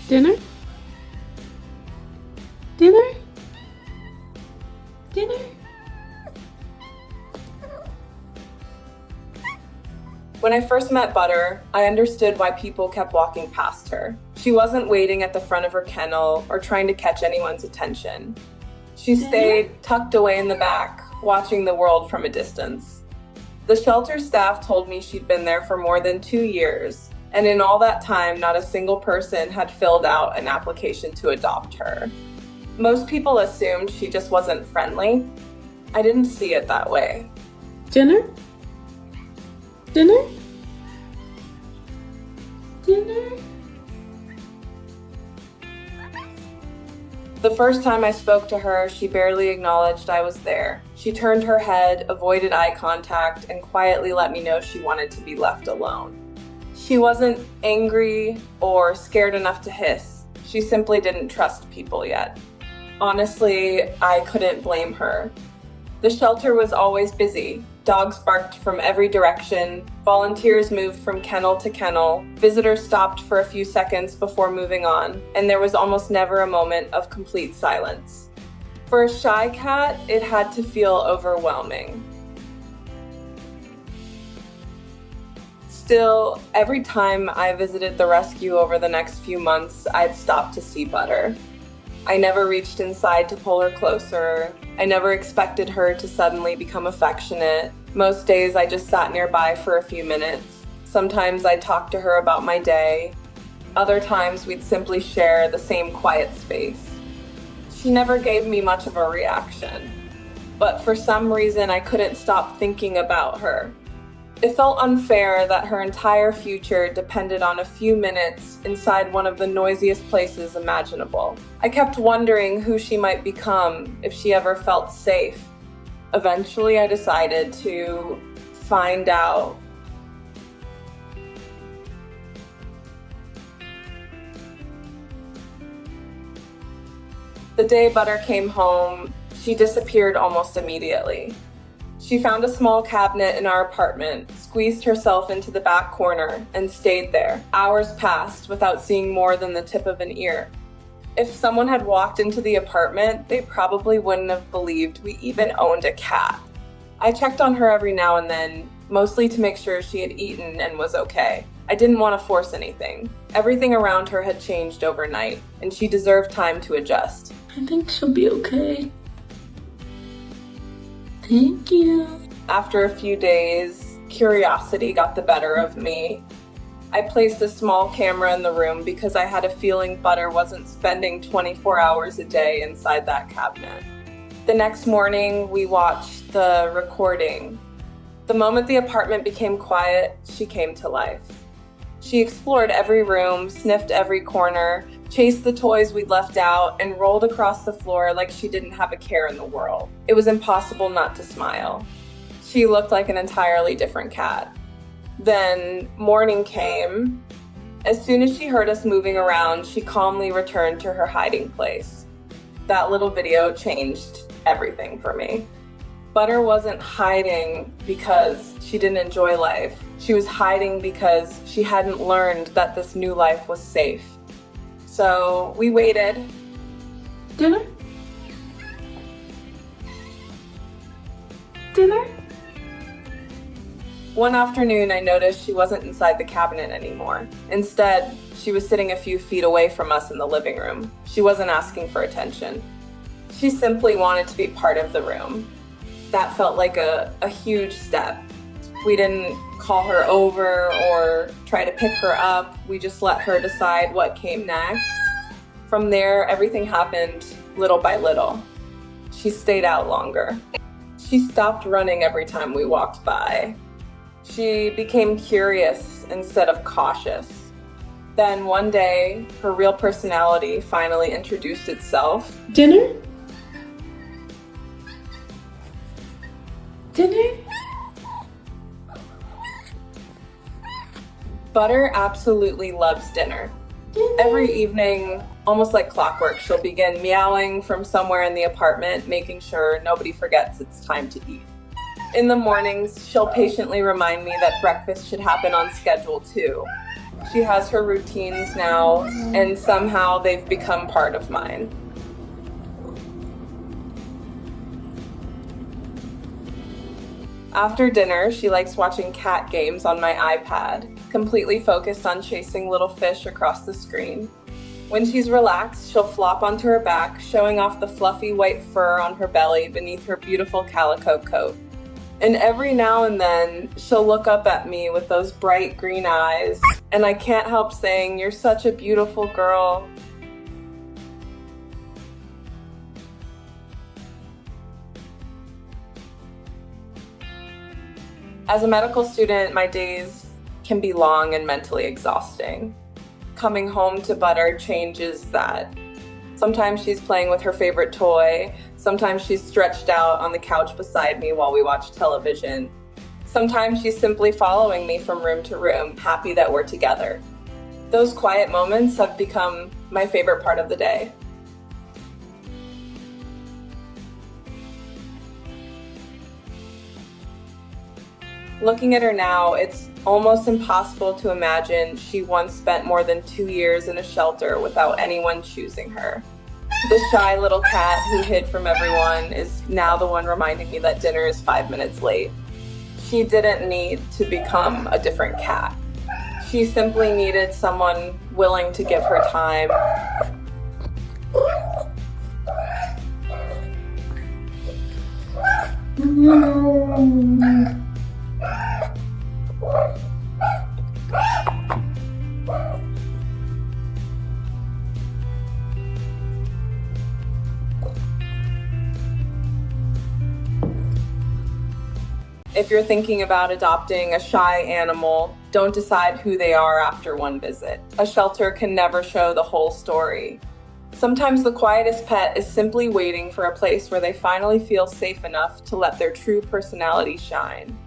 Dinner? Dinner? Dinner? When I first met Butter, I understood why people kept walking past her. She wasn't waiting at the front of her kennel or trying to catch anyone's attention. She stayed tucked away in the back, watching the world from a distance. The shelter staff told me she'd been there for more than 2 years, and in all that time, not a single person had filled out an application to adopt her. Most people assumed she just wasn't friendly. I didn't see it that way. Dinner? Dinner? Dinner? The first time I spoke to her, she barely acknowledged I was there. She turned her head, avoided eye contact, and quietly let me know she wanted to be left alone. She wasn't angry or scared enough to hiss. She simply didn't trust people yet. Honestly, I couldn't blame her. The shelter was always busy. Dogs barked from every direction, volunteers moved from kennel to kennel, visitors stopped for a few seconds before moving on, and there was almost never a moment of complete silence. For a shy cat, it had to feel overwhelming. Still, every time I visited the rescue over the next few months, I'd stop to see Butter. I never reached inside to pull her closer. I never expected her to suddenly become affectionate. Most days I just sat nearby for a few minutes. Sometimes I'd talk to her about my day. Other times we'd simply share the same quiet space. She never gave me much of a reaction, but for some reason I couldn't stop thinking about her. It felt unfair that her entire future depended on a few minutes inside one of the noisiest places imaginable. I kept wondering who she might become if she ever felt safe. Eventually, I decided to find out. The day Butter came home, she disappeared almost immediately. She found a small cabinet in our apartment, squeezed herself into the back corner, and stayed there. Hours passed without seeing more than the tip of an ear. If someone had walked into the apartment, they probably wouldn't have believed we even owned a cat. I checked on her every now and then, mostly to make sure she had eaten and was okay. I didn't want to force anything. Everything around her had changed overnight, and she deserved time to adjust. I think she'll be okay. Thank you. After a few days, curiosity got the better of me. I placed a small camera in the room because I had a feeling Butter wasn't spending 24 hours a day inside that cabinet. The next morning, we watched the recording. The moment the apartment became quiet, she came to life. She explored every room, sniffed every corner, chased the toys we'd left out, and rolled across the floor like she didn't have a care in the world. It was impossible not to smile. She looked like an entirely different cat. Then morning came. As soon as she heard us moving around, she calmly returned to her hiding place. That little video changed everything for me. Butter wasn't hiding because she didn't enjoy life. She was hiding because she hadn't learned that this new life was safe. So we waited. Dinner? Dinner? One afternoon, I noticed she wasn't inside the cabinet anymore. Instead, she was sitting a few feet away from us in the living room. She wasn't asking for attention. She simply wanted to be part of the room. That felt like a huge step. We didn't call her over or try to pick her up. We just let her decide what came next. From there, everything happened little by little. She stayed out longer. She stopped running every time we walked by. She became curious instead of cautious. Then one day, her real personality finally introduced itself. Dinner? Dinner? Butter absolutely loves dinner. Every evening, almost like clockwork, she'll begin meowing from somewhere in the apartment, making sure nobody forgets it's time to eat. In the mornings, she'll patiently remind me that breakfast should happen on schedule too. She has her routines now, and somehow they've become part of mine. After dinner, she likes watching cat games on my iPad, completely focused on chasing little fish across the screen. When she's relaxed, she'll flop onto her back, showing off the fluffy white fur on her belly beneath her beautiful calico coat. And every now and then, she'll look up at me with those bright green eyes, and I can't help saying, "You're such a beautiful girl." As a medical student, my days can be long and mentally exhausting. Coming home to Butter changes that. Sometimes she's playing with her favorite toy. Sometimes she's stretched out on the couch beside me while we watch television. Sometimes she's simply following me from room to room, happy that we're together. Those quiet moments have become my favorite part of the day. Looking at her now, it's almost impossible to imagine she once spent more than 2 years in a shelter without anyone choosing her. The shy little cat who hid from everyone is now the one reminding me that dinner is 5 minutes late. She didn't need to become a different cat. She simply needed someone willing to give her time. If you're thinking about adopting a shy animal, don't decide who they are after one visit. A shelter can never show the whole story. Sometimes the quietest pet is simply waiting for a place where they finally feel safe enough to let their true personality shine.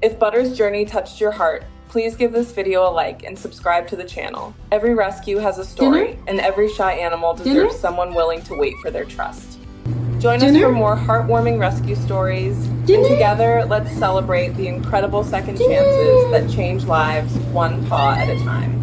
If Butter's journey touched your heart, please give this video a like and subscribe to the channel. Every rescue has a story, and every shy animal deserves someone willing to wait for their trust. Join us for more heartwarming rescue stories, and together, let's celebrate the incredible second chances that change lives one paw at a time.